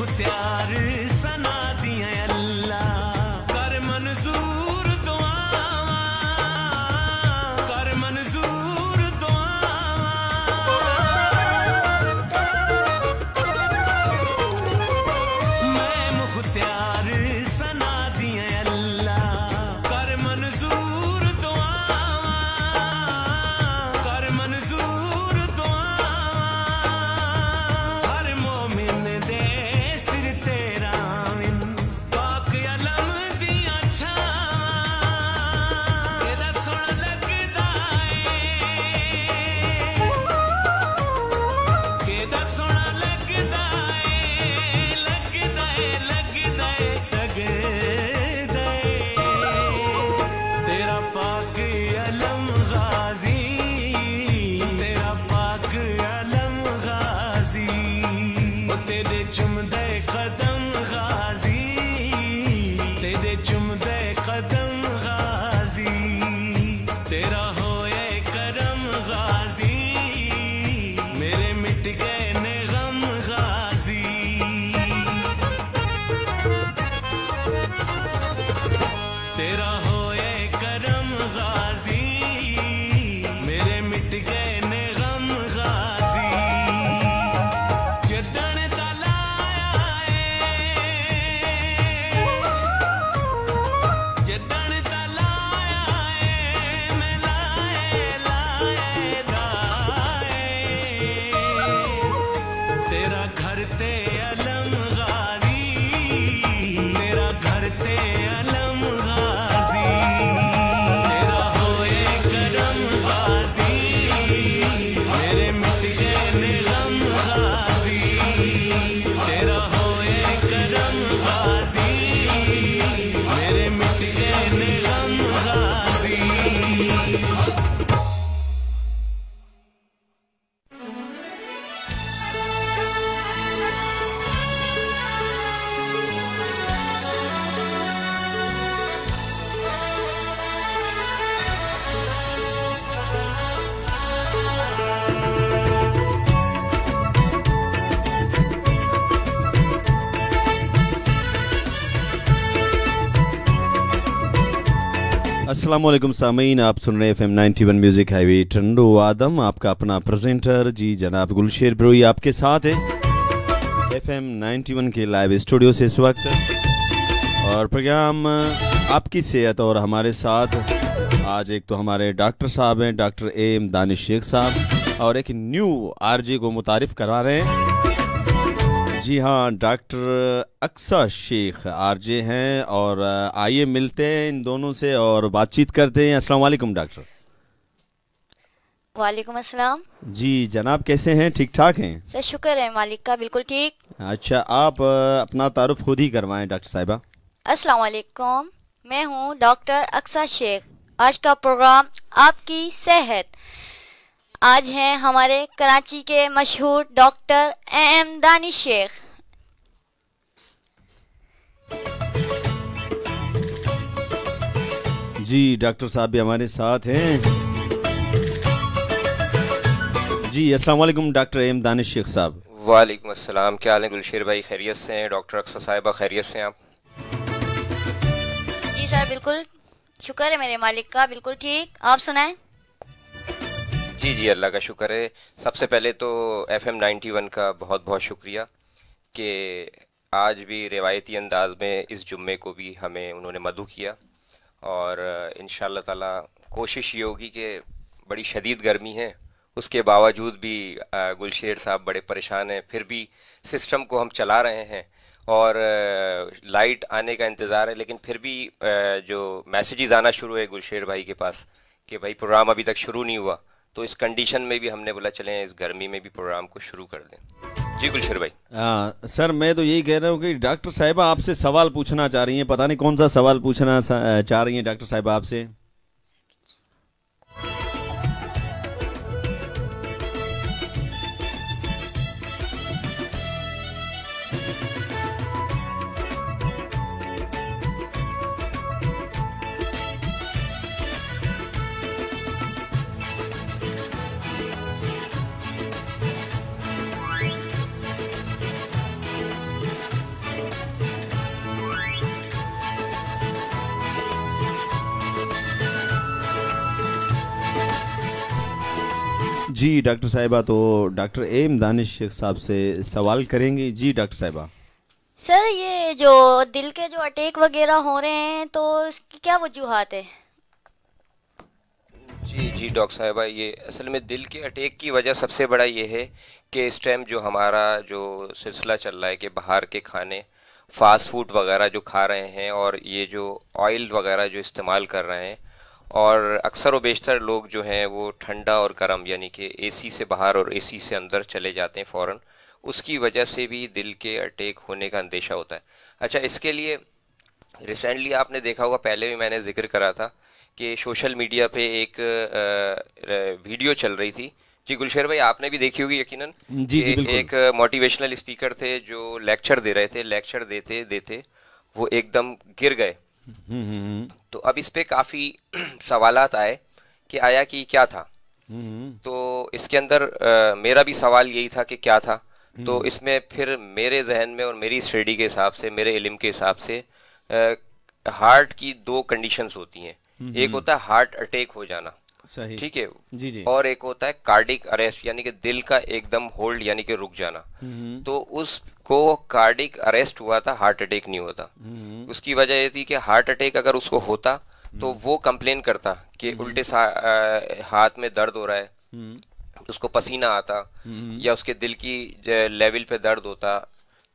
मुख्तियार सना दिया अल्लाह कर मंजूर दुआवां कर मंजूर दुआवां मैं मुख्तियार सना दिया अल्लाह कर मंजूर दुआवां कर मंजूर दुआवां हर मोमिन दे सिर तेरा विन पाक अलम दियां छावां तेरा सोहना लगदा केदा सोहना लगदा लगदा लगदा लगदा तेरा पाक अलम गाजी तेरा पाक अलम गाजी ओ तेरे चुमदे कदम गाजी तेरे चुमदे कदम गाजी तेरा होए करम गाजी मेरे मिट गए ने गम गाजी तेरा होए करम गाजी मेरे मिट गए ने गम गाजी जदन दा लाया जदन दा लाया मैं लाए लाए लाए तेरा घर ते अलम गाजी तेरा घर ते अलम गाजी तेरा होए करम गाजी मेरे मिट गए ने गम गाजी तेरा होए करम गाजी मेरे मिट गए ने गम गाजी अस्सलामुअलैकुम सामीन, आप सुन रहे FM 91 म्यूजिक हाईवे टंडो आदम। आपका अपना प्रेजेंटर जी जनाब गुलशेर ब्रोई आपके साथ है FM 91 के लाइव स्टूडियो से इस वक्त, और प्रोग्राम आपकी सेहत। और हमारे साथ आज एक तो हमारे डॉक्टर साहब हैं, डॉक्टर AM दानिश शेख साहब, और एक न्यू RJ को मुतारिफ करवा रहे हैं। जी हाँ, डॉक्टर अक्सा शेख RJ हैं, और आइए मिलते हैं इन दोनों से और बातचीत करते हैं। अस्सलाम वालेकुम डॉक्टर। वालेकुम अस्सलाम। जी जनाब, कैसे हैं? ठीक ठाक हैं? सर शुक्र है मालिक का, बिल्कुल ठीक। अच्छा, आप अपना तारुफ खुद ही करवाएं डॉक्टर साहिबा। अस्सलाम वालेकुम, मैं हूँ डॉक्टर अक्सा शेख। आज का प्रोग्राम आपकी सेहत। आज हैं हमारे कराची के मशहूर डॉक्टर AM दानिश शेख। जी डॉक्टर साहब भी हमारे साथ हैं। जी अस्सलाम वालेकुम डॉक्टर AM दानिश शेख साहब। वालेकुम अस्सलाम, क्या हाल है गुलशेर भाई? खैरियत से हैं? डॉक्टर अक्सा साहिबा खैरियत से हैं आप? जी सर बिल्कुल शुक्र है मेरे मालिक का, बिल्कुल ठीक। आप सुनाएं? जी जी अल्लाह का शुक्र है। सबसे पहले तो FM 91 का बहुत बहुत शुक्रिया कि आज भी रिवायती अंदाज में इस जुम्मे को भी हमें उन्होंने मदू किया, और इंशाअल्लाह ताला कोशिश ये होगी कि बड़ी शदीद गर्मी है, उसके बावजूद भी गुलशेर साहब बड़े परेशान हैं, फिर भी सिस्टम को हम चला रहे हैं और लाइट आने का इंतज़ार है, लेकिन फिर भी जो मैसेजेस आना शुरू है गुलशेर भाई के पास कि भाई प्रोग्राम अभी तक शुरू नहीं हुआ, तो इस कंडीशन में भी हमने बोला चलें इस गर्मी में भी प्रोग्राम को शुरू कर दें। जी गुलशेर भाई। सर मैं तो यही कह रहा हूँ कि डॉक्टर साहिबा आपसे सवाल पूछना चाह रही हैं, पता नहीं कौन सा सवाल पूछना चाह रही हैं डॉक्टर साहिबा आपसे। जी डॉक्टर साहिबा, तो डॉक्टर एम दानिश शेख साहब से सवाल करेंगे। जी डॉक्टर साहिबा। सर, ये जो दिल के जो अटैक वगैरह हो रहे हैं तो इसकी क्या वजूहात है? जी डॉक्टर साहिबा, ये असल में दिल के अटैक की वजह सबसे बड़ा ये है कि इस टाइम जो हमारा जो सिलसिला चल रहा है कि बाहर के खाने, फास्ट फूड वगैरह जो खा रहे हैं और ये जो ऑयल वगैरह जो इस्तेमाल कर रहे हैं, और अक्सर व बेशतर लोग जो हैं वो ठंडा और गर्म यानी कि एसी से बाहर और एसी से अंदर चले जाते हैं फ़ौरन, उसकी वजह से भी दिल के अटैक होने का अंदेशा होता है। अच्छा, इसके लिए रिसेंटली आपने देखा होगा, पहले भी मैंने जिक्र करा था कि सोशल मीडिया पे एक वीडियो चल रही थी। जी गुलशेर भाई, आपने भी देखी होगी यकीनन। जी जी बिल्कुल। एक मोटिवेशनल स्पीकर थे जो लेक्चर दे रहे थे, लेक्चर देते देते वो एकदम गिर गए। तो अब इस पे काफ़ी सवालात आए कि आया कि क्या था। तो इसके अंदर मेरा भी सवाल यही था कि क्या था। तो इसमें फिर मेरे जहन में और मेरी स्टडी के हिसाब से, मेरे इल्म के हिसाब से हार्ट की दो कंडीशंस होती हैं। एक होता है हार्ट अटैक हो जाना, सही, ठीक है, जी जी, और एक होता है कार्डिक अरेस्ट यानी कि दिल का एकदम होल्ड यानी कि रुक जाना। तो उसको कार्डिक अरेस्ट हुआ था, हार्ट अटैक नहीं होता। उसकी वजह ये थी कि हार्ट अटैक अगर उसको होता तो वो कंप्लेन करता कि उल्टे हाथ में दर्द हो रहा है, उसको पसीना आता, या उसके दिल की लेवल पे दर्द होता,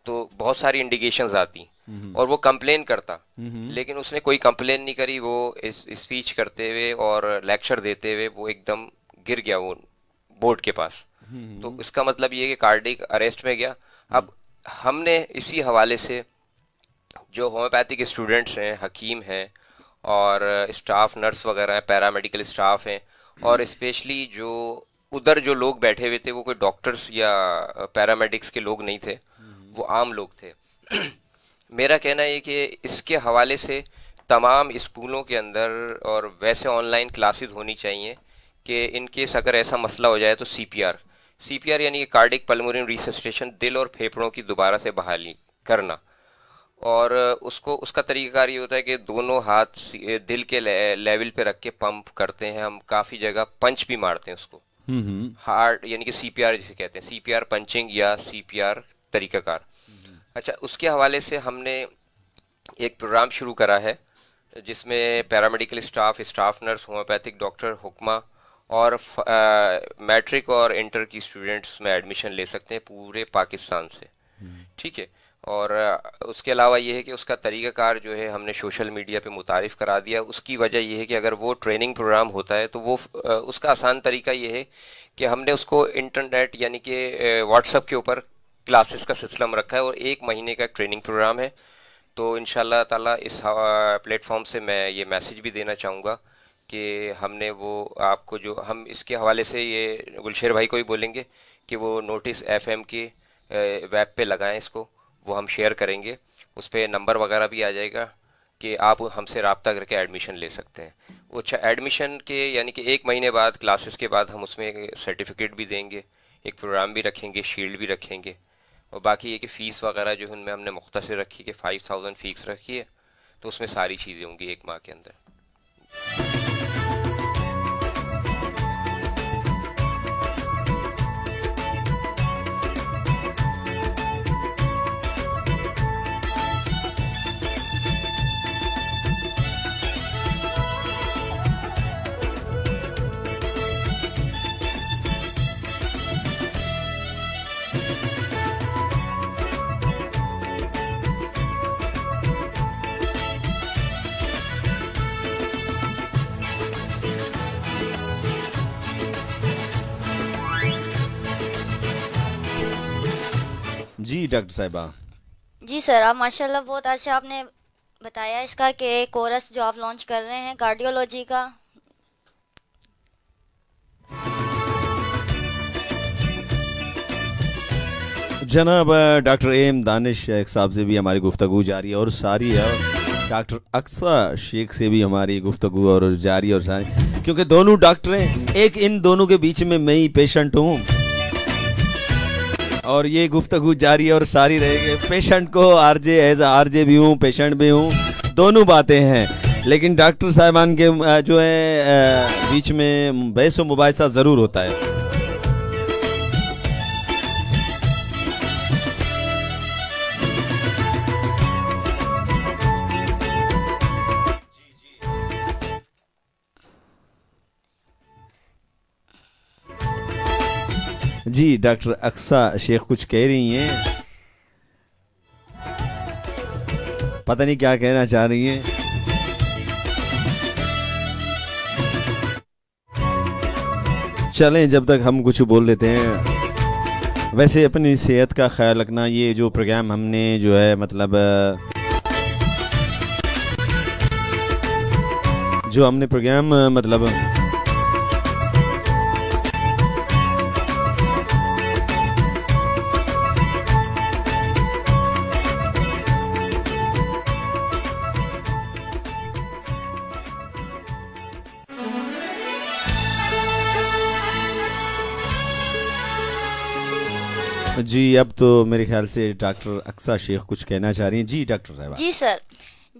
तो बहुत सारी इंडिकेशंस आती और वो कंप्लेन करता। लेकिन उसने कोई कंप्लेन नहीं करी, वो इस स्पीच करते हुए और लेक्चर देते हुए वो एकदम गिर गया वो बोर्ड के पास। तो इसका मतलब ये कि कार्डिक अरेस्ट में गया। अब हमने इसी हवाले से जो होम्योपैथिक स्टूडेंट्स हैं, हकीम हैं और स्टाफ नर्स वगैरह हैं, पैरामेडिकल स्टाफ हैं, और स्पेशली जो उधर जो लोग बैठे हुए थे वो कोई डॉक्टर्स या पैरामेडिक्स के लोग नहीं थे, वो आम लोग थे। मेरा कहना है कि इसके हवाले से तमाम स्कूलों के अंदर और वैसे ऑनलाइन क्लासेस होनी चाहिए कि इन केस अगर ऐसा मसला हो जाए तो सीपीआर यानी कि कार्डिक पल्मोनरी रिससिटेशन, दिल और फेफड़ों की दोबारा से बहाली करना। और उसका तरीक़ाकार ये होता है कि दोनों हाथ दिल के लेवल पे रख के पंप करते हैं हम, काफ़ी जगह पंच भी मारते हैं उसको, हार्ट यानी कि सीपीआर जिसे कहते हैं, सीपीआर पंचिंग या सीपीआर तरीक़ाकार। अच्छा, उसके हवाले से हमने एक प्रोग्राम शुरू करा है जिसमें paramedical staff nurse, homeopathic doctor, हुक्मा और मैट्रिक और इंटर की स्टूडेंट्स में एडमिशन ले सकते हैं पूरे पाकिस्तान से, ठीक है। और उसके अलावा ये है कि उसका तरीक़ाकार जो है हमने सोशल मीडिया पे मुतारिफ़ करा दिया। उसकी वजह ये है कि अगर वो ट्रेनिंग प्रोग्राम होता है तो वो उसका आसान तरीका ये है कि हमने उसको इंटरनेट यानी कि व्हाट्सएप के ऊपर क्लासेस का सिलसिला रखा है और 1 महीने का ट्रेनिंग प्रोग्राम है। तो इंशाल्लाह ताला इस प्लेटफॉर्म से मैं ये मैसेज भी देना चाहूँगा कि हमने वो आपको जो हम इसके हवाले से ये गुलशेर भाई को ही बोलेंगे कि वो नोटिस एफएम के वेब पे लगाएं, इसको वो हम शेयर करेंगे, उस पर नंबर वगैरह भी आ जाएगा कि आप हमसे रब्ता करके एडमिशन ले सकते हैं। अच्छा, एडमिशन के यानी कि 1 महीने बाद क्लासेस के बाद हम उसमें सर्टिफिकेट भी देंगे, एक प्रोग्राम भी रखेंगे, शील्ड भी रखेंगे, और बाकी ये कि फ़ीस वगैरह जो उनमें हमने मुख्तसर रखी कि 5000 फ़ीस रखी है, तो उसमें सारी चीज़ें होंगी 1 माह के अंदर। जी डॉक्टर साहिबा। जी सर, आप माशाल्लाह बहुत अच्छा आपने बताया इसका कि कोर्स जो आप लॉन्च कर रहे हैं कार्डियोलॉजी का। जनाब डॉक्टर एम दानिश शेख साहब से भी हमारी गुफ्तगू जारी है और सारी है, डॉक्टर अक्सा शेख से भी हमारी गुफ्तगू और जारी और सारी, क्योंकि दोनों डॉक्टर हैं। एक इन दोनों के बीच में मैं ही पेशेंट हूँ और ये गुफ्तगू जारी और सारी रहेगी। पेशेंट को आरजे एज आरजे भी हूँ, पेशेंट भी हूँ, दोनों बातें हैं। लेकिन डॉक्टर साहिबान के जो है बीच में बहस व मुबाहिसा ज़रूर होता है। जी डॉक्टर अक्सा शेख कुछ कह रही हैं, पता नहीं क्या कहना चाह रही हैं। चलें, जब तक हम कुछ बोल देते हैं। वैसे अपनी सेहत का ख्याल रखना, ये जो प्रोग्राम हमने जो है मतलब जो हमने प्रोग्राम मतलब जी, अब तो मेरे ख्याल से डॉक्टर अक्सा शेख कुछ कहना चाह रही हैं। जी डॉक्टर साहब। जी सर,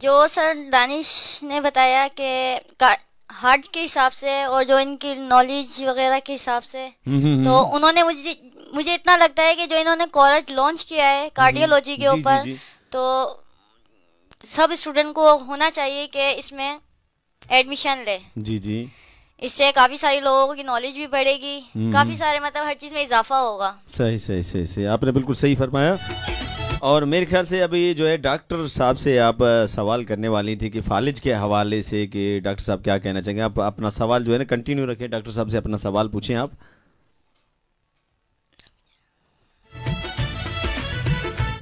जो सर दानिश ने बताया कि हार्ट के हिसाब से और जो इनकी नॉलेज वगैरह के हिसाब से, तो उन्होंने मुझे इतना लगता है कि जो इन्होंने कॉलेज लॉन्च किया है कार्डियोलॉजी के ऊपर, तो सब स्टूडेंट को होना चाहिए कि इसमें एडमिशन ले। जी जी, इससे काफी सारे लोगों की नॉलेज भी बढ़ेगी, काफी सारे मतलब हर चीज में इजाफा होगा। सही सही सही सही, आपने बिल्कुल सही फरमाया। और मेरे ख्याल से अभी जो है डॉक्टर साहब से आप सवाल करने वाली थी कि फालिज के हवाले से, कि डॉक्टर साहब क्या कहना चाहेंगे। आप अपना सवाल जो है ना कंटिन्यू रखें, डॉक्टर साहब से अपना सवाल पूछें आप।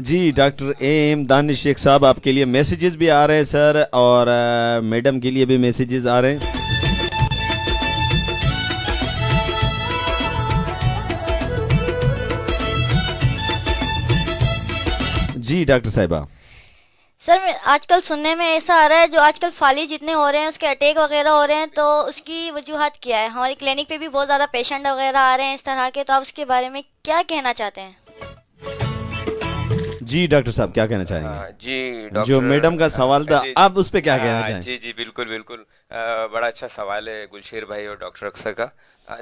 जी डॉक्टर एम दानिश शेख साहब, आपके लिए मैसेजेस भी आ रहे हैं सर, और मैडम के लिए भी मैसेजेस आ रहे हैं। जी डॉक्टर साहिबा। सर आजकल सुनने में ऐसा आ रहा है, जो आजकल फालिज जितने हो रहे हैं, उसके अटैक वगैरह हो रहे हैं, तो उसकी वजूहत क्या है? हमारी क्लिनिक पे भी बहुत ज़्यादा पेशेंट वगैरह आ रहे हैं इस तरह के, तो आप उसके बारे में क्या कहना चाहते हैं? जी डॉक्टर साहब क्या कहना चाहेंगे? जी डॉक्टर, जो मैडम का सवाल था, आप उस पर क्या कहना चाहेंगे? जी जी बिल्कुल बिल्कुल, बड़ा अच्छा सवाल है गुलशेर भाई और डॉक्टर अक्सर का।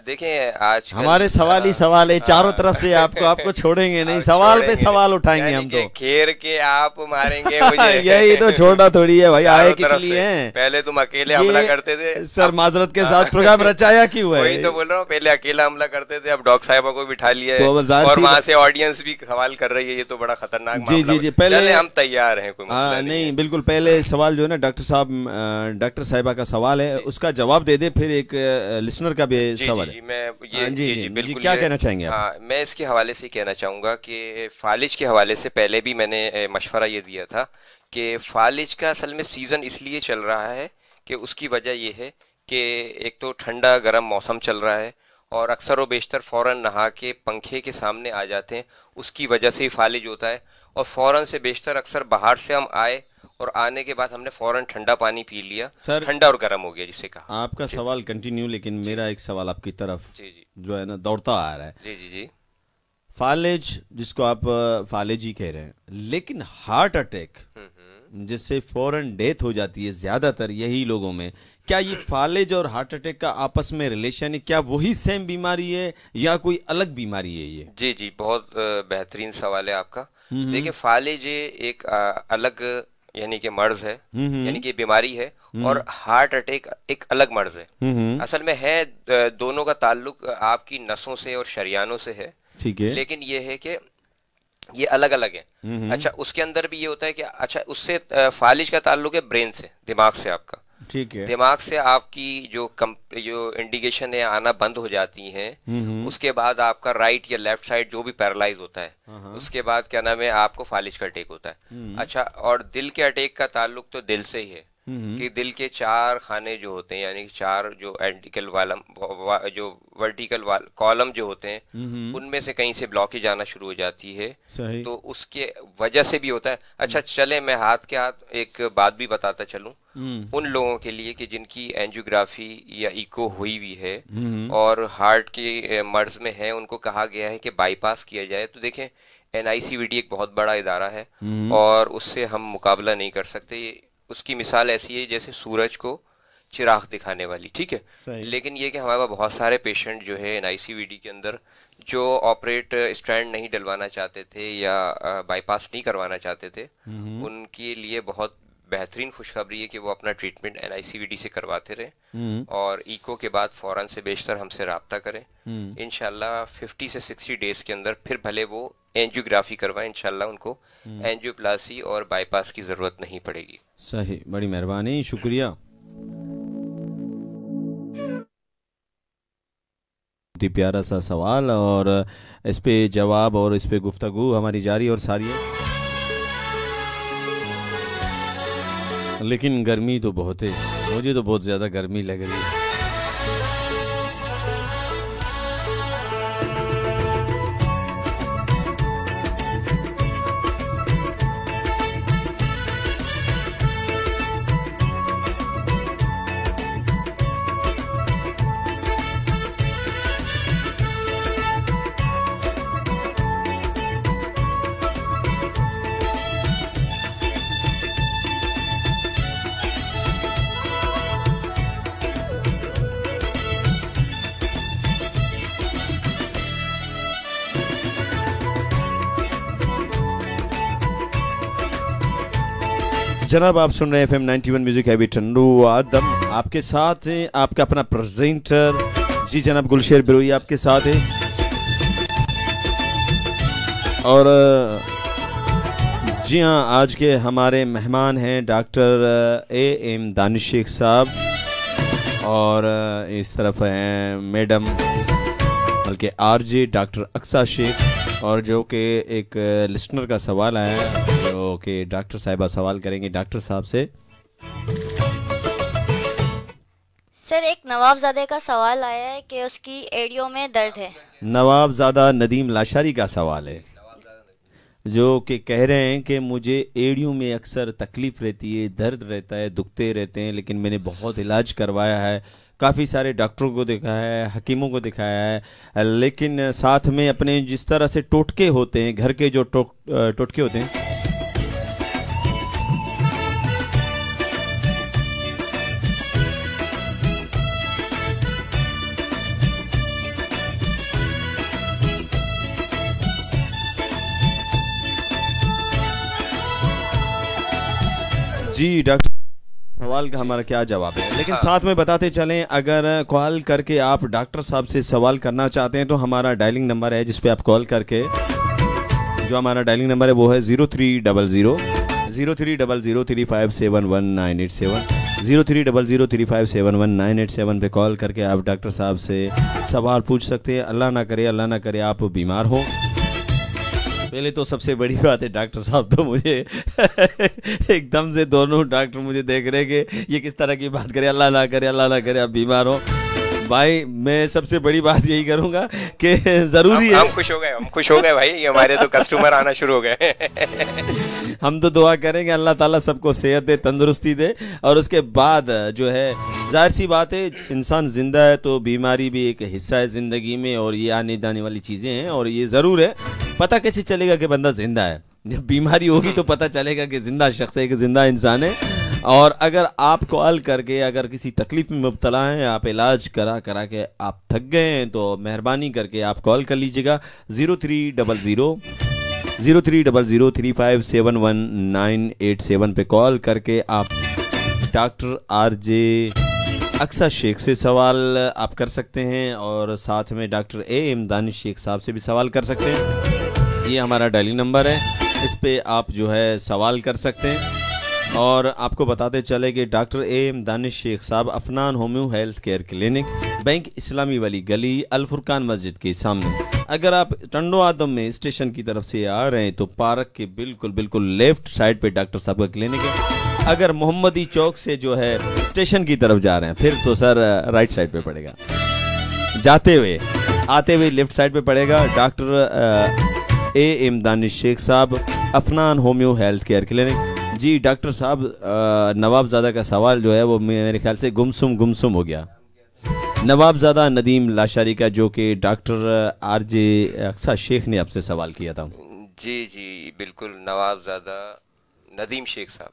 देखें आज हमारे सवाल ही सवाल है चारों तरफ से, आपको छोड़ेंगे नहीं, सवाल पे सवाल उठाएंगे हम तो। घेर के आप मारेंगे मुझे यही तो छोड़ना थोड़ी है भाई, आए किस लिए हैं? पहले तुम अकेले हमला करते थे सर, माजरत के साथ प्रोग्राम रचाया क्यों है? वही तो बोल रहा हूँ, पहले अकेला हमला करते थे, अब डॉक्टर साहिबा को बिठा लिया है, और वहाँ से ऑडियंस भी सवाल कर रही है, ये तो बड़ा खतरनाक जी जी जी। पहले हम तैयार हैं, कोई मसला नहीं, बिल्कुल पहले सवाल जो है ना डॉक्टर साहिबा का सवाल है, उसका जवाब दे दे, फिर एक लिसनर का भी सवाल है। मैं जी बिल्कुल, क्या कहना चाहेंगे आप? हाँ, मैं इसके हवाले से कहना चाहूँगा कि फालिज के हवाले से पहले भी मैंने मशवरा ये दिया था कि फालिज का असल में सीज़न इसलिए चल रहा है कि उसकी वजह ये है कि एक तो ठंडा गर्म मौसम चल रहा है, और अक्सर व बेशतर फ़ौरन नहा के पंखे के सामने आ जाते हैं, उसकी वजह से ही फालिज होता है। और फ़ौरन से बेशतर अक्सर बाहर से हम आए और आने के बाद हमने फौरन ठंडा पानी पी लिया, सर ठंडा और गर्म हो गया, जिसे कहा। आपका सवाल कंटिन्यू, लेकिन मेरा एक सवाल आपकी तरफ जी जी जो है ना दौड़ता आ रहा है। जी जी जी। फालिज, जिसको आप फालिज ही कह रहे हैं, लेकिन हार्ट अटैक जिससे फौरन डेथ हो जाती है ज्यादातर यही लोगों में, क्या ये फालिज और हार्ट अटैक का आपस में रिलेशन है? क्या वही सेम बीमारी है या कोई अलग बीमारी है ये? जी जी, बहुत बेहतरीन सवाल है आपका। देखिए, फालिज एक अलग यानी कि मर्ज है, यानी कि बीमारी है, और हार्ट अटैक एक अलग मर्ज है। असल में है दोनों का ताल्लुक आपकी नसों से और शरियानों से है, ठीक है, लेकिन ये है कि ये अलग अलग है। अच्छा, उसके अंदर भी ये होता है कि अच्छा उससे फालिज का ताल्लुक है ब्रेन से, दिमाग से आपका, ठीक है, दिमाग से आपकी जो इंडिकेशन है आना बंद हो जाती हैं, उसके बाद आपका राइट या लेफ्ट साइड जो भी पैरालाइज होता है, उसके बाद क्या नाम है आपको फालिज का अटैक होता है। अच्छा, और दिल के अटैक का ताल्लुक तो दिल से ही है कि दिल के 4 खाने जो होते हैं, यानी कि 4 जो एंटिकल वालम जो वर्टिकल कॉलम जो होते हैं, उनमें से कहीं से ब्लॉकेज आना शुरू हो जाती है, तो उसके वजह से भी होता है। अच्छा, चले मैं हाथ के हाथ एक बात भी बताता चलूं उन लोगों के लिए कि जिनकी एंजियोग्राफी या इको हुई हुई है और हार्ट के मर्ज में है, उनको कहा गया है कि बाईपास किया जाए। तो देखें, NICVD एक बहुत बड़ा इदारा है और उससे हम मुकाबला नहीं कर सकते। उसकी मिसाल ऐसी है जैसे सूरज को चिराग दिखाने वाली, ठीक है। लेकिन ये कि हमारे पास बहुत सारे पेशेंट जो है NICVD के अंदर जो ऑपरेट स्टैंड नहीं डलवाना चाहते थे या बाईपास नहीं करवाना चाहते थे, उनके लिए बहुत बेहतरीन खुशखबरी है कि वो अपना ट्रीटमेंट NICVD से करवाते रहे और इको के बाद फ़ौरन से बेशतर हमसे रब्ता करें। इंशाल्लाह 50 से 60 डेज़ के अंदर फिर भले वो एंजियोग्राफी करवाएं, इंशाल्लाह उनको एंजियोप्लास्टी और बाईपास की ज़रूरत नहीं पड़ेगी। सही, बड़ी मेहरबानी, शुक्रिया। बहुत ही प्यारा सा सवाल और इस पे जवाब और इस पे गुफ्तगू हमारी जारी और सारी है। लेकिन गर्मी तो बहुत है, मुझे तो बहुत ज़्यादा गर्मी लग रही है। जनाब, आप सुन रहे हैं FM 91 म्यूजिक हैवी टंडू आदम, आपके साथ है आपका अपना प्रेजेंटर जी जनाब गुलशेर बिरोई आपके साथ है। और जी हाँ, आज के हमारे मेहमान हैं डॉक्टर AM दानिश शेख साहब और इस तरफ हैं मैडम बल्कि RJ डॉक्टर अक्सा शेख, और जो कि एक लिस्टनर का सवाल आया है जो कि डॉक्टर साहिबा सवाल करेंगे डॉक्टर साहब से। सर, एक नवाबजादे का सवाल आया है कि उसकी एड़ियों में दर्द है। नवाबजादा नदीम लाशारी का सवाल है जो कि कह रहे हैं कि मुझे एड़ियों में अक्सर तकलीफ़ रहती है, दर्द रहता है, दुखते रहते हैं, लेकिन मैंने बहुत इलाज करवाया है, काफ़ी सारे डॉक्टरों को दिखाया है, हकीमों को दिखाया है, लेकिन साथ में अपने जिस तरह से टोटके होते हैं, घर के जो टोटके होते हैं, जी डॉक्टर सवाल का हमारा क्या जवाब है, लेकिन साथ में बताते चलें अगर कॉल करके आप डॉक्टर साहब से सवाल करना चाहते हैं तो हमारा डायलिंग नंबर है जिस पे आप कॉल करके, जो हमारा डायलिंग नंबर है वो है 030035711987 030035711987 पे कॉल करके आप डॉक्टर साहब से सवाल पूछ सकते हैं। अल्लाह ना करे आप बीमार हो। पहले तो सबसे बड़ी बात है डॉक्टर साहब तो मुझे एकदम से दोनों डॉक्टर मुझे देख रहे कि ये किस तरह की बात करे, अल्लाह ना करे आप बीमार हो। भाई मैं सबसे बड़ी बात यही करूंगा कि जरूरी है, हम खुश हो गए भाई, हमारे तो कस्टमर आना शुरू हो गए। हम तो दुआ करेंगे अल्लाह ताला सबको सेहत दे, तंदुरुस्ती दे, और उसके बाद जो है जाहिर सी बात है इंसान जिंदा है तो बीमारी भी एक हिस्सा है ज़िंदगी में, और ये आने जाने वाली चीज़ें हैं। और ये ज़रूर है, पता कैसे चलेगा कि बंदा जिंदा है, जब बीमारी होगी तो पता चलेगा कि जिंदा शख्स है, एक जिंदा इंसान है। और अगर आप कॉल करके अगर किसी तकलीफ में मुब्तला हैं, आप इलाज करा के आप थक गए हैं, तो मेहरबानी करके आप कॉल कर लीजिएगा 030035711987 पे कॉल करके आप डॉक्टर RJ अक्सा शेख से सवाल आप कर सकते हैं, और साथ में डॉक्टर AM दानिश शेख साहब से भी सवाल कर सकते हैं। ये हमारा डायलिंग नंबर है, इस पे आप जो है सवाल कर सकते हैं। और आपको बताते चले कि doctor AM Danish Shaikh sahab Afnan homeo health care clinic, bank Islami वाली गली, अल फुरकान मस्जिद के सामने। अगर आप टंडो आदम में स्टेशन की तरफ से आ रहे हैं तो पार्क के बिल्कुल लेफ्ट साइड पे डॉक्टर साहब का क्लिनिक है। अगर मोहम्मदी चौक से जो है स्टेशन की तरफ जा रहे हैं फिर तो सर राइट साइड पे पड़ेगा, जाते हुए आते हुए लेफ्ट साइड पे पड़ेगा। Doctor AM Danish Shaikh sahab, Afnan homeo health care clinic. जी डॉक्टर साहब, नवाबजादा का सवाल जो है वो मेरे ख्याल से गुमसुम हो गया। नवाबजादा नदीम लाशारी का, जो कि डॉक्टर RJ अक्सा शेख ने आपसे सवाल किया था। जी बिल्कुल, नवाबजादा नदीम शेख साहब,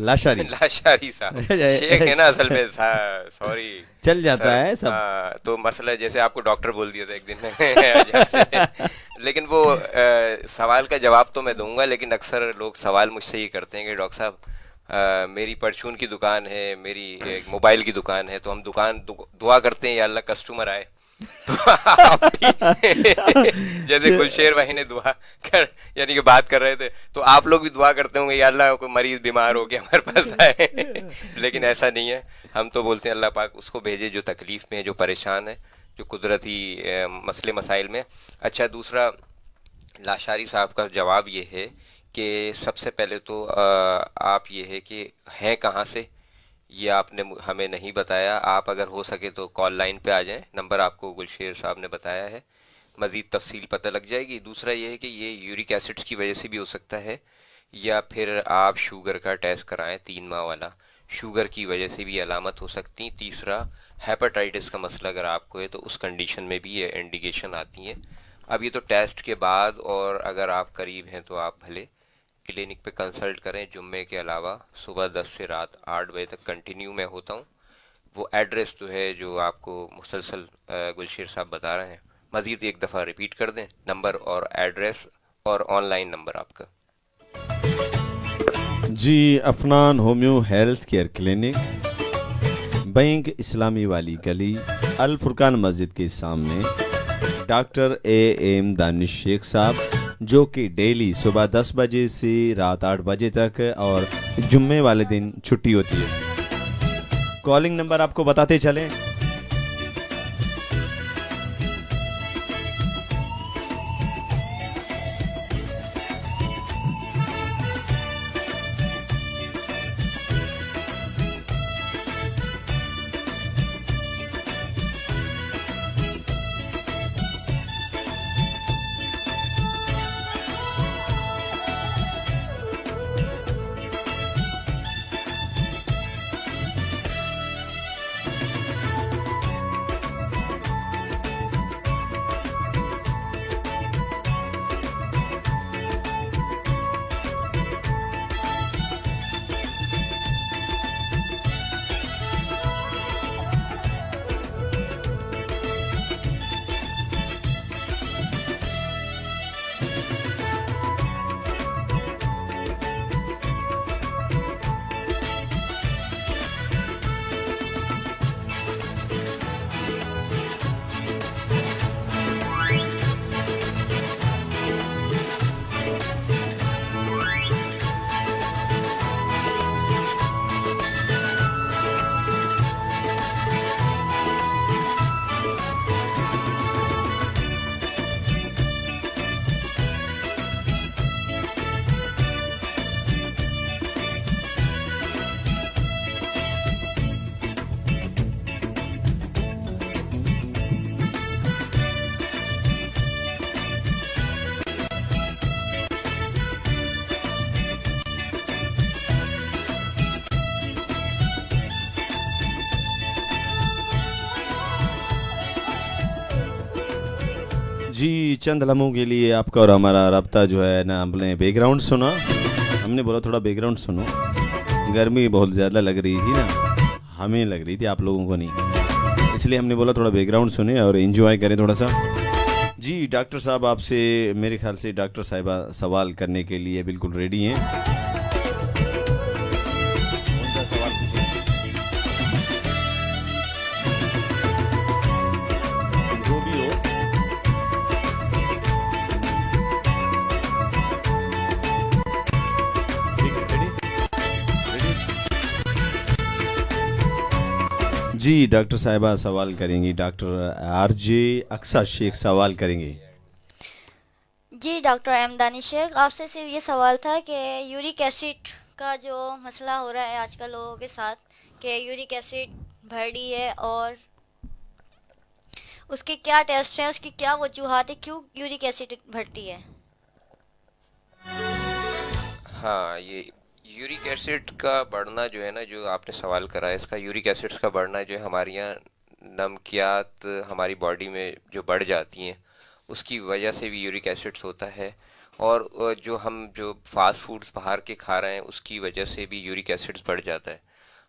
लाशारी साहब शेख है ना असल में, सॉरी चल जाता है सब। तो मसला जैसे आपको डॉक्टर बोल दिया था एक दिन लेकिन वो सवाल का जवाब तो मैं दूंगा, लेकिन अक्सर लोग सवाल मुझसे ही करते हैं कि डॉक्टर साहब मेरी परचून की दुकान है, मेरी एक मोबाइल की दुकान है, तो हम दुआ करते हैं या अल्लाह कस्टमर आए। तो आप भी जैसे गुलशेर भाई ने दुआ कर यानी कि बात कर रहे थे, तो आप लोग भी दुआ करते होंगे या अल्लाह कोई मरीज बीमार हो के हमारे पास आए। लेकिन ऐसा नहीं है, हम तो बोलते हैं अल्लाह पाक उसको भेजे जो तकलीफ में है, जो परेशान है, जो कुदरती मसले मसाइल में। अच्छा, दूसरा लाशारी साहब का जवाब ये है कि सबसे पहले तो आप ये है कि हैं कहाँ से, ये आपने हमें नहीं बताया। आप अगर हो सके तो कॉल लाइन पे आ जाएं, नंबर आपको गुलशेर साहब ने बताया है, मज़ीद तफसील पता लग जाएगी। दूसरा ये है कि ये यूरिक एसिड्स की वजह से भी हो सकता है, या फिर आप शुगर का टेस्ट कराएं 3 माह वाला, शुगर की वजह से भी अलामत हो सकती। तीसरा, हेपेटाइटिस का मसला अगर आपको है तो उस कंडीशन में भी ये इंडिकेशन आती हैं। अब ये तो टेस्ट के बाद, और अगर आप करीब हैं तो आप भले क्लिनिक पे कंसल्ट करें। जुम्मे के अलावा सुबह 10 से रात 8 बजे तक कंटिन्यू मैं होता हूँ। वो एड्रेस जो है जो आपको मुसलसल गुलशेर साहब बता रहे हैं, मज़ीद एक दफ़ा रिपीट कर दें नंबर और एड्रेस और ऑनलाइन नंबर आपका। जी, Afnan homeo health care clinic, bank Islami वाली गली, अल फुरकान मस्जिद के सामने, डॉक्टर AM दानिश शेख साहब, जो कि डेली सुबह 10 बजे से रात 8 बजे तक और जुम्मे वाले दिन छुट्टी होती है। कॉलिंग नंबर आपको बताते चलें, जी, चंद लम्हों के लिए आपका और हमारा रब्ता जो है ना, हमने बैकग्राउंड सुना, हमने बोला थोड़ा बैकग्राउंड सुनो। गर्मी बहुत ज़्यादा लग रही थी ना, हमें लग रही थी, आप लोगों को नहीं, इसलिए हमने बोला थोड़ा बैकग्राउंड सुने और एंजॉय करें थोड़ा सा। जी, डॉक्टर साहब आपसे मेरे ख्याल से डॉक्टर साहिबा सवाल करने के लिए बिल्कुल रेडी हैं। जो भी हो, जी, डॉक्टर साहिबा सवाल करेंगी, डॉक्टर RJ अक्सा शेख सवाल करेंगे। जी डॉक्टर एम दानिश शेख, आपसे सिर्फ ये सवाल था कि यूरिक एसिड का जो मसला हो रहा है आजकल लोगों के साथ, कि यूरिक एसिड बढ़ रही है और उसके क्या टेस्ट हैं, उसकी क्या वजूहात है, क्यों यूरिक एसिड बढ़ती है? हाँ, ये यूरिक एसिड का बढ़ना जो है ना, जो आपने सवाल करा है, इसका यूरिक एसिड्स का बढ़ना जो है, हमारे यहाँ नमकियात हमारी बॉडी में जो बढ़ जाती हैं उसकी वजह से भी यूरिक एसिड्स होता है, और जो फास्ट फूड्स बाहर के खा रहे हैं उसकी वजह से भी यूरिक एसिड्स बढ़ जाता है।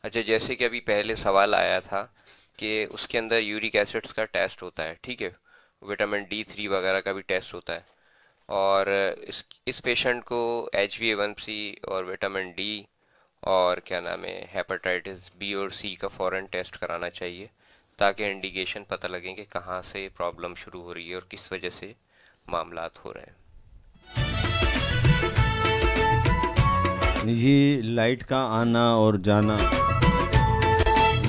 अच्छा, जैसे कि अभी पहले सवाल आया था कि उसके अंदर यूरिक एसिड्स का टेस्ट होता है, ठीक है, विटामिन D3 वगैरह का भी टेस्ट होता है, और इस पेशेंट को HbA1c और विटामिन D और क्या नाम है हेपेटाइटिस बी और सी का फ़ौरन टेस्ट कराना चाहिए, ताकि इंडिकेशन पता लगे कि कहाँ से प्रॉब्लम शुरू हो रही है और किस वजह से मामलात हो रहे हैं। ये लाइट का आना और जाना,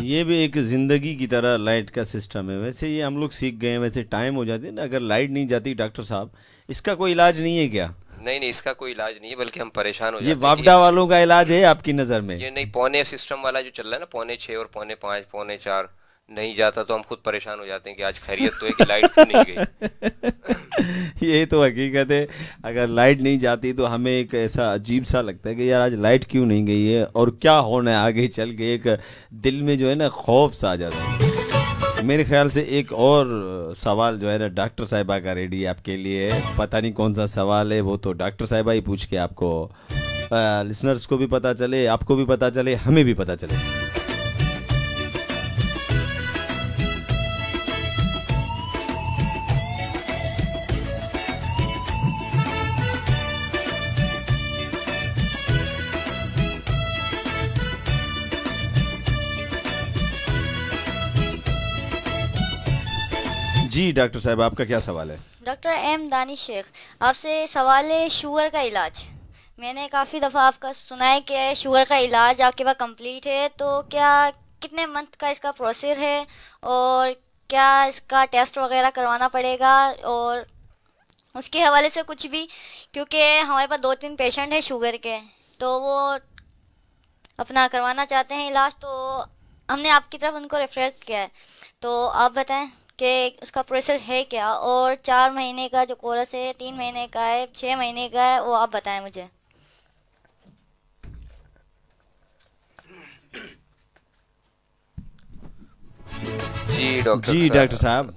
ये भी एक ज़िंदगी की तरह लाइट का सिस्टम है। वैसे ये हम लोग सीख गए हैं, वैसे टाइम हो जाती है ना, अगर लाइट नहीं जाती डॉक्टर साहब, इसका कोई इलाज नहीं है क्या? नहीं नहीं, इसका कोई इलाज नहीं है, बल्कि हम परेशान हो ये जाते हैं वापडा वालों का इलाज है आपकी नज़र में? ये नहीं, पौने सिस्टम वाला जो चल रहा है ना, पौने 6 और पौने 5 पौने 4 नहीं जाता तो हम खुद परेशान हो जाते हैं कि आज खैरियत तो है कि लाइट क्यों नहीं गई। ये तो हकीकत है, अगर लाइट नहीं जाती तो हमें एक ऐसा अजीब सा लगता है कि यार आज लाइट क्यों नहीं गई है और क्या होना है आगे चल के, एक दिल में जो है ना खौफ सा आ जाता है। मेरे ख्याल से एक और सवाल जो है ना डॉक्टर साहिबा का रेडी है आपके लिए, पता नहीं कौन सा सवाल है, वो तो डॉक्टर साहिबा ही पूछ के आपको, लिसनर्स को भी पता चले, आपको भी पता चले, हमें भी पता चले। जी डॉक्टर साहब, आपका क्या सवाल है? डॉक्टर एम दानिश शेख, आपसे सवाल है शुगर का इलाज। मैंने काफ़ी दफ़ा आपका सुना है कि शुगर का इलाज आपके पास कंप्लीट है, तो क्या कितने मंथ का इसका प्रोसेस है और क्या इसका टेस्ट वगैरह करवाना पड़ेगा, और उसके हवाले से कुछ भी, क्योंकि हमारे पास 2-3 पेशेंट हैं शुगर के, तो वो अपना करवाना चाहते हैं इलाज, तो हमने आपकी तरफ उनको रेफर किया है। तो आप बताएं कि उसका प्रोसेस है क्या, और 4 महीने का जो कोर्स है, 3 महीने का है, 6 महीने का है, वो आप बताएं मुझे। जी डॉक्टर जी डॉक्टर साहब,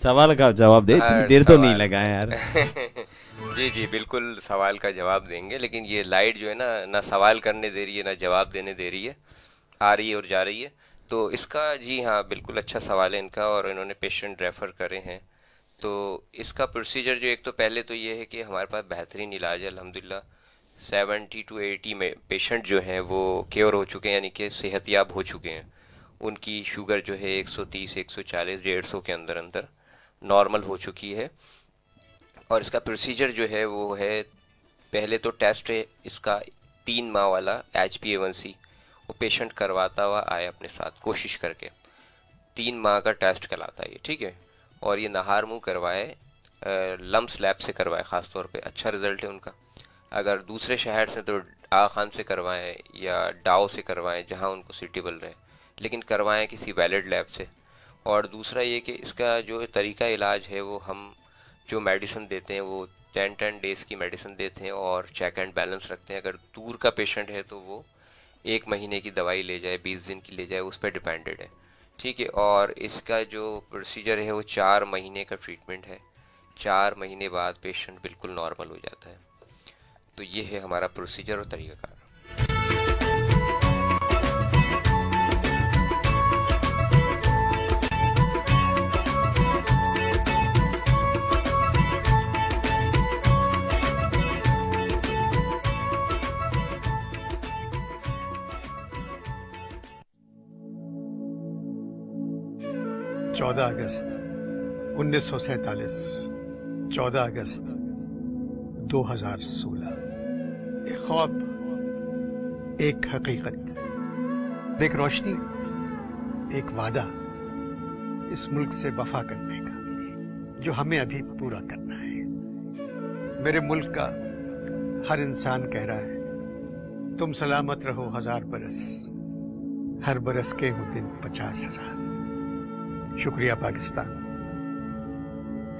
सवाल का जवाब दे, इतनी देर तो नहीं लगा है यार। जी जी बिल्कुल सवाल का जवाब देंगे, लेकिन ये लाइट जो है ना, ना सवाल करने दे रही है ना जवाब देने दे रही है, आ रही है और जा रही है। तो इसका जी हाँ बिल्कुल अच्छा सवाल है इनका, और इन्होंने पेशेंट रेफ़र करे हैं। तो इसका प्रोसीजर जो, एक तो पहले तो ये है कि हमारे पास बेहतरीन इलाज है अल्हम्दुलिल्लाह। 70 to 80 में पेशेंट जो हैं वो क्योर हो चुके हैं, यानी कि सेहतियाब हो चुके हैं। उनकी शुगर जो है 130, 140, 150 के अंदर अंदर नॉर्मल हो चुकी है। और इसका प्रोसीजर जो है वो है, पहले तो टेस्ट है इसका 3 माह वाला HbA1c, वो पेशेंट करवाता हुआ आए अपने साथ कोशिश करके। 3 माह का टेस्ट कहलाता है ये, ठीक है। और ये नहार मुँह करवाए, लम्स लैब से करवाए ख़ास तौर पे, अच्छा रिज़ल्ट है उनका। अगर दूसरे शहर से तो आ खान से करवाएं या डाओ से करवाएं, जहां उनको सूटेबल रहे, लेकिन करवाएं किसी वैलिड लैब से। और दूसरा ये कि इसका जो तरीका इलाज है, वो हम जो मेडिसिन देते हैं वो 10 डेज़ की मेडिसिन देते हैं और चेक एंड बैलेंस रखते हैं। अगर दूर का पेशेंट है तो वो 1 महीने की दवाई ले जाए, 20 दिन की ले जाए, उस पर डिपेंडेड है, ठीक है। और इसका जो प्रोसीजर है वो 4 महीने का ट्रीटमेंट है। 4 महीने बाद पेशेंट बिल्कुल नॉर्मल हो जाता है। तो ये है हमारा प्रोसीजर और तरीक़ाकार। चौदह अगस्त 1947, 14 अगस्त 2016। एक ख्वाब, एक हकीकत, एक रोशनी, एक वादा, इस मुल्क से वफा करने का, जो हमें अभी पूरा करना है। मेरे मुल्क का हर इंसान कह रहा है, तुम सलामत रहो 1000 बरस, हर बरस के हो दिन 50,000। शुक्रिया पाकिस्तान,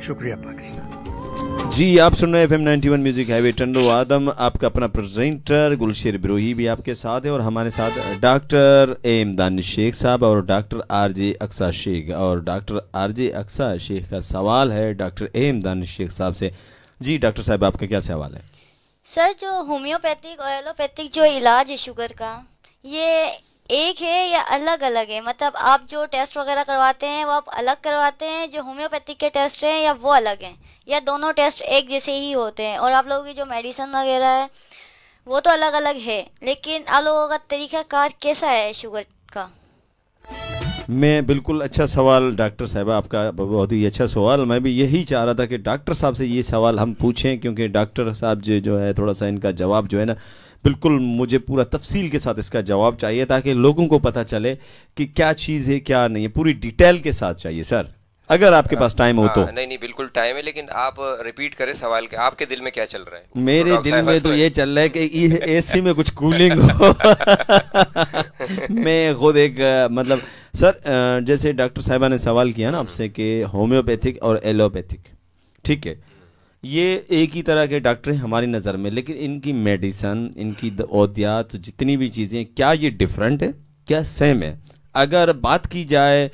शुक्रिया पाकिस्तान। जी आप सुन रहे हैं FM 91 म्यूजिक हाईवे टंडो आदम, आपका अपना प्रेजेंटर गुलशेर बिरोही भी आपके साथ है, और हमारे साथ डॉक्टर एम दानिश शेख साहब और डॉक्टर RJ अक्सा शेख। और डॉक्टर RJ अक्सा शेख का सवाल है डॉक्टर एम दानिश शेख साहब से। जी डॉक्टर साहब, आपका क्या सवाल है? सर, जो होम्योपैथिक और एलोपैथिक जो इलाज है शुगर का, ये एक है या अलग अलग है? मतलब आप जो टेस्ट वगैरह करवाते हैं वो आप अलग करवाते हैं, जो होम्योपैथिक के टेस्ट हैं, या वो अलग हैं, या दोनों टेस्ट एक जैसे ही होते हैं? और आप लोगों की जो मेडिसिन वगैरह है वो तो अलग अलग है, लेकिन आप लोगों का तरीका कार कैसा है शुगर का? मैं बिल्कुल, अच्छा सवाल डॉक्टर साहब, आपका बहुत ही अच्छा सवाल। मैं भी यही चाह रहा था कि डॉक्टर साहब से ये सवाल हम पूछें, क्योंकि डॉक्टर साहब जो है थोड़ा सा इनका जवाब जो है ना, बिल्कुल मुझे पूरा तफसील के साथ इसका जवाब चाहिए, ताकि लोगों को पता चले कि क्या चीज़ है क्या नहीं है, पूरी डिटेल के साथ चाहिए सर, अगर आपके पास टाइम हो तो। नहीं नहीं, बिल्कुल टाइम है, लेकिन आप रिपीट करें सवाल के, आपके दिल में क्या चल रहा है? मेरे दिल में तो ये चल रहा है कि एसी में कुछ कूलिंग हो। मैं खुद एक मतलब सर, जैसे डॉक्टर साहिबा ने सवाल किया ना आपसे कि होम्योपैथिक और एलोपैथिक, ठीक है, ये एक ही तरह के डॉक्टर हैं हमारी नज़र में, लेकिन इनकी मेडिसन, इनकी औदियात, जितनी भी चीज़ें, क्या ये डिफरेंट है, क्या सेम है? अगर बात की जाए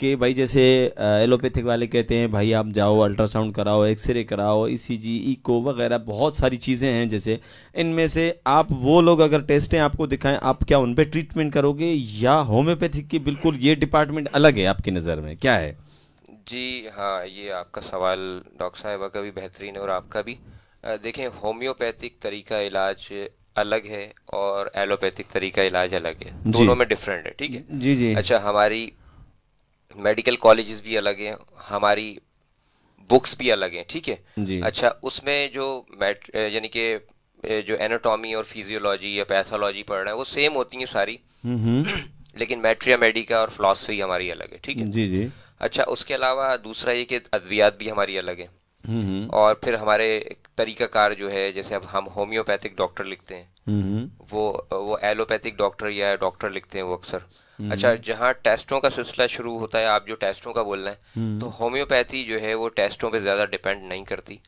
कि भाई जैसे एलोपैथिक वाले कहते हैं भाई आप जाओ अल्ट्रासाउंड कराओ, एक्सरे कराओ, ईसीजी, इको वगैरह बहुत सारी चीज़ें हैं, जैसे इनमें से आप वो लोग अगर टेस्टें आपको दिखाएं, आप क्या उन पर ट्रीटमेंट करोगे, या होम्योपैथिक की बिल्कुल ये डिपार्टमेंट अलग है आपकी नज़र में, क्या है? जी हाँ, ये आपका सवाल डॉक्टर साहिबा का भी बेहतरीन है और आपका भी। देखें, होम्योपैथिक तरीका इलाज अलग है और एलोपैथिक तरीका इलाज अलग है, दोनों में डिफरेंट है, ठीक है जी जी। अच्छा, हमारी मेडिकल कॉलेजेस भी अलग हैं, हमारी बुक्स भी अलग हैं, ठीक है जी। अच्छा, उसमें जो यानी कि जो एनाटॉमी और फिजियोलॉजी या पैथोलॉजी पढ़ रहे हैं वो सेम होती हैं सारी, लेकिन मैट्रिया मेडिका और फिलॉसफी हमारी अलग है, ठीक है जी जी। अच्छा, उसके अलावा दूसरा ये कि अद्वियात भी हमारी अलग है, और फिर हमारे तरीकाकार जो है, जैसे अब हम होम्योपैथिक डॉक्टर लिखते हैं, वो एलोपैथिक डॉक्टर या डॉक्टर लिखते हैं वो अक्सर। अच्छा, जहाँ टेस्टों का सिलसिला शुरू होता है, आप जो टेस्टों का बोल रहे हैं, तो होम्योपैथी जो है वो टेस्टों पे ज़्यादा डिपेंड नहीं करती।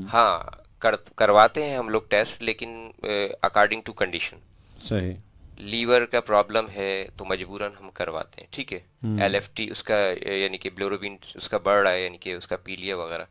हाँ, करवाते हैं हम लोग टेस्ट, लेकिन अकॉर्डिंग टू कंडीशन। सही। लीवर का प्रॉब्लम है तो मजबूरन हम करवाते हैं, ठीक है, एलएफटी उसका यानी कि बिलिरुबिन उसका बढ़ रहा है, यानी कि उसका पीलिया वगैरह,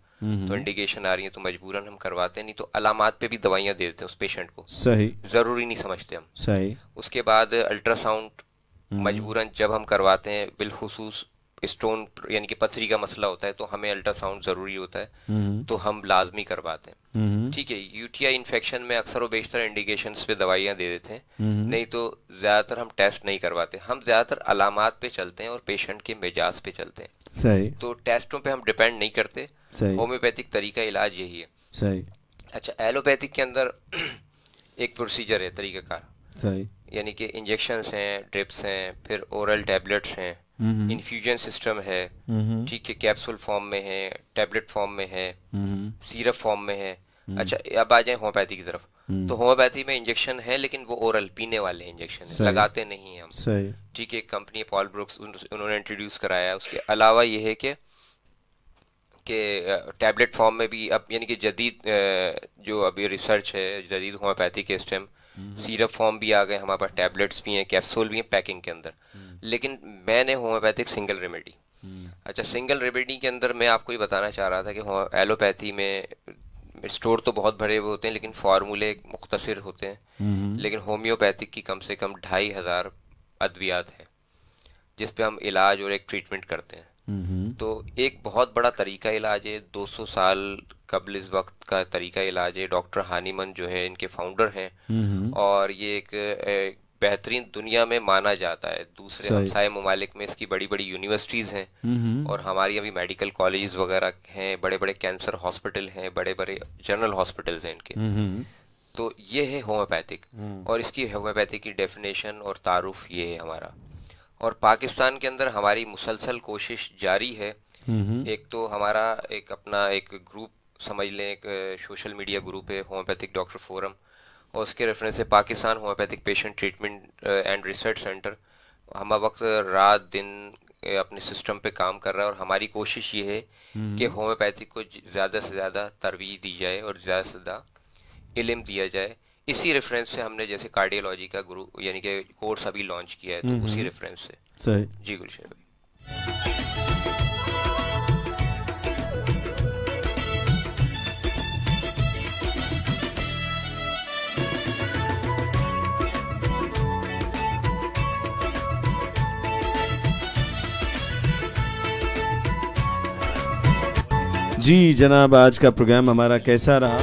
तो इंडिकेशन आ रही है तो मजबूरन हम करवाते हैं, नहीं तो अलामात पे भी दवाइयाँ दे देते हैं उस पेशेंट को। सही। ज़रूरी नहीं समझते हम। सही। उसके बाद अल्ट्रासाउंड मजबूरन जब हम करवाते हैं, बिलखुसूस स्टोन यानी कि पथरी का मसला होता है, तो हमें अल्ट्रासाउंड ज़रूरी होता है, तो हम लाजमी करवाते हैं, ठीक है। यूटीआई इन्फेक्शन में अक्सर व बेशतर इंडिकेशंस पे दवाइयाँ दे देते हैं, नहीं तो ज़्यादातर हम टेस्ट नहीं करवाते, हम ज़्यादातर अलामात पे चलते हैं और पेशेंट के मिजाज पे चलते हैं। सही। तो टेस्टों पे हम डिपेंड नहीं करते। होम्योपैथिक तरीका इलाज यही है। सही। अच्छा, एलोपैथिक के अंदर एक प्रोसीजर है, तरीकाकार, सही, यानी कि इंजेक्शंस हैं, ड्रिप्स हैं, फिर ओरल टैबलेट्स हैं, इन्फ्यूजन सिस्टम है, ठीक है, कैप्सूल फॉर्म में है, टैबलेट फॉर्म में है, सिरप फॉर्म में है। अच्छा, अब आ जाए होम्योपैथी की तरफ, तो होम्योपैथी में इंजेक्शन है, लेकिन वो ओरल पीने वाले इंजेक्शन लगाते नहीं हैं हम, सही, ठीक है। कंपनी पॉल ब्रुक्स उन्होंने इंट्रोड्यूस कराया है। उसके अलावा ये है कि टैबलेट फॉर्म में भी अब यानी कि जदीद जो अभी रिसर्च है, जदीद होम्योपैथी के इस टाइम सिरप फॉर्म भी आ गए हमारे पास, टैबलेट्स भी हैं, कैप्सूल भी हैं पैकिंग के अंदर, लेकिन मैंने होम्योपैथिक सिंगल रेमेडी। अच्छा, सिंगल रेमेडी के अंदर मैं आपको ये बताना चाह रहा था कि एलोपैथी में स्टोर तो बहुत भरे हुए होते हैं, लेकिन फार्मूले मुख्तसर होते हैं, लेकिन होम्योपैथिक की कम से कम 2500 अद्वियात है जिस पे हम इलाज और एक ट्रीटमेंट करते हैं। तो एक बहुत बड़ा तरीका इलाज है, 200 साल कबल इस वक्त का तरीका इलाज है। डॉक्टर हानीमन जो है इनके फाउंडर हैं, और ये एक बेहतरीन दुनिया में माना जाता है। दूसरे हमसाये ममालिक में इसकी बड़ी बड़ी यूनिवर्सिटीज़ हैं, और हमारी अभी मेडिकल कॉलेज वगैरह हैं, बड़े बड़े कैंसर हॉस्पिटल हैं, बड़े बड़े जनरल हॉस्पिटल्स हैं इनके। तो ये है होम्योपैथिक, और इसकी होम्योपैथिक की डेफिनेशन और तारुफ ये है हमारा। और पाकिस्तान के अंदर हमारी मुसलसल कोशिश जारी है। एक तो हमारा एक अपना एक ग्रुप समझ लें, एक सोशल मीडिया ग्रुप है, होम्योपैथिक डॉक्टर फोरम, और उसके रेफरेंस से Pakistan homeopathic patient treatment and research centre हम वक्त रात दिन अपने सिस्टम पे काम कर रहा है। और हमारी कोशिश ये है कि होम्योपैथिक को ज़्यादा से ज़्यादा तरवीह दी जाए और ज़्यादा से ज़्यादा इल्म दिया जाए। इसी रेफरेंस से हमने जैसे कार्डियोलॉजी का ग्रुप यानी कि कोर्स अभी लॉन्च किया है, तो उसी रेफरेंस से। सही जी गुलशन भाई। जी जनाब, आज का प्रोग्राम हमारा कैसा रहा?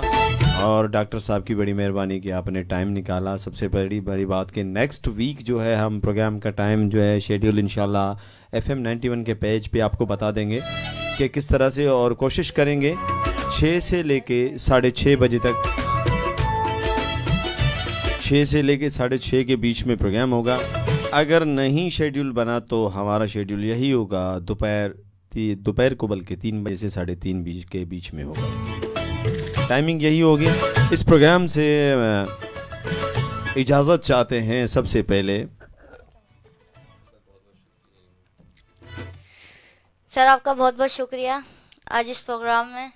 और डॉक्टर साहब की बड़ी मेहरबानी कि आपने टाइम निकाला। सबसे बड़ी बड़ी बात कि नेक्स्ट वीक जो है हम प्रोग्राम का टाइम जो है शेड्यूल इंशाल्लाह FM 91 के पेज पे आपको बता देंगे कि किस तरह से, और कोशिश करेंगे 6 से लेके 6:30 बजे तक, 6 से लेके 6:30 के बीच में प्रोग्राम होगा। अगर नहीं शेड्यूल बना तो हमारा शेड्यूल यही होगा, दोपहर को बल्कि 3 बजे से 3:30 के बीच में होगा। टाइमिंग यही होगी। इस प्रोग्राम से इजाज़त चाहते हैं सबसे पहले। सर आपका बहुत बहुत शुक्रिया आज इस प्रोग्राम में।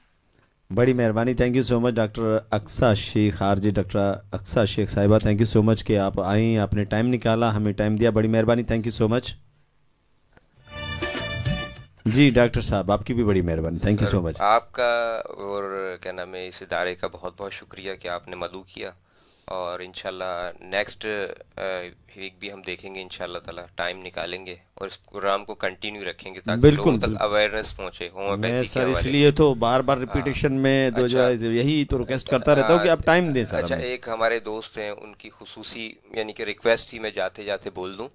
बड़ी मेहरबानी, thank you so much doctor Aqsa Shaikh, RJ doctor Aqsa Shaikh साहिबा, थैंक यू सो मच कि आप आई, आपने टाइम निकाला, हमें टाइम दिया, बड़ी मेहरबानी, थैंक यू सो मच। जी डॉक्टर साहब आपकी भी बड़ी मेहरबानी, थैंक यू सो मच। आपका और क्या नाम है इस इदारे का बहुत बहुत शुक्रिया कि आपने मदऊ किया, और इंशाल्लाह नेक्स्ट वीक भी हम देखेंगे इंशाल्लाह ताला, टाइम निकालेंगे और इस प्रोग्राम को कंटिन्यू रखेंगे ताकि लोगों तक अवेयरनेस पहुंचे होम्योपैथी मैं के सर हवाले इसलिए से। तो बार बार रिपीटेशन में जो अच्छा। यही तो रिक्वेस्ट करता रहता हूँ कि आप टाइम दें सर अच्छा, हमें। एक हमारे दोस्त हैं, उनकी खुसूसी यानी कि रिक्वेस्ट ही मैं जाते जाते बोल दूं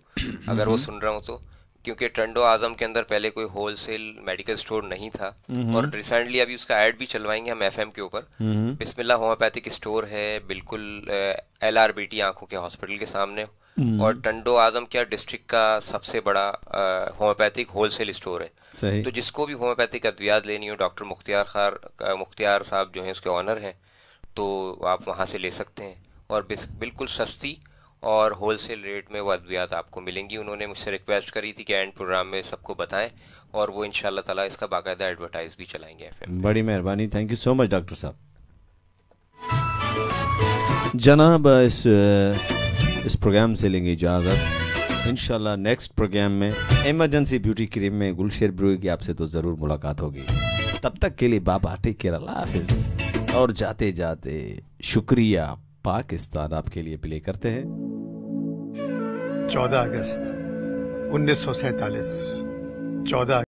अगर वो सुन रहा हूं तो, क्योंकि टंडो आजम के अंदर पहले कोई होलसेल मेडिकल स्टोर नहीं था, और रिसेंटली अभी उसका ऐड भी चलवाएंगे हम FM के ऊपर। बिस्मिल्लाह होम्योपैथिक स्टोर है, बिल्कुल LRBT आंखों के हॉस्पिटल के सामने, और टंडो आजम क्या डिस्ट्रिक्ट का सबसे बड़ा होम्योपैथिक होलसेल स्टोर है। सही। तो जिसको भी होम्योपैथिक अद्वियात लेनी हो, डॉक्टर मुख्तियार साहब जो हैं उसके ऑनर हैं, तो आप वहाँ से ले सकते हैं, और बिल्कुल सस्ती और होलसेल रेट में वो अद्वियात आपको मिलेंगी। उन्होंने मुझसे रिक्वेस्ट करी थी कि एंड प्रोग्राम में सबको बताएं, और वो इंशाल्लाह ताला इसका बाकायदा एडवर्टाइज भी चलाएंगे FM। बड़ी मेहरबानी, thank you so much doctor साहब। जनाब इस प्रोग्राम से लेंगे इजाज़त। इंशाल्लाह नेक्स्ट प्रोग्राम में इमरजेंसी ब्यूटी क्रीम में गुलशेर ब्रूई की आपसे तो ज़रूर मुलाकात होगी। तब तक के लिए बाबा टेक केयर, अल्लाह हाफिज़। और जाते जाते शुक्रिया पाकिस्तान आपके लिए प्ले करते हैं। 14 अगस्त 1947, 14